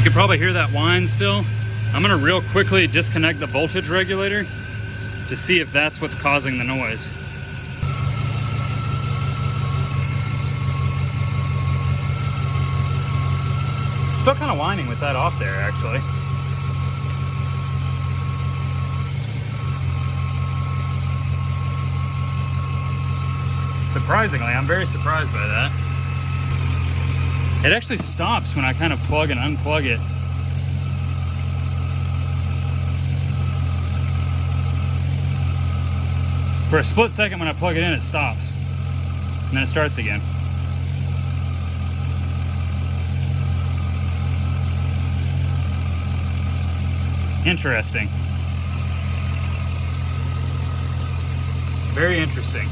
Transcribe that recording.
could probably hear that whine still. I'm gonna real quickly disconnect the voltage regulator to see if that's what's causing the noise. Still kind of whining with that off there, actually. Surprisingly, I'm very surprised by that. It actually stops when I kind of plug and unplug it. For a split second when I plug it in, it stops. And then it starts again. Interesting. Very interesting.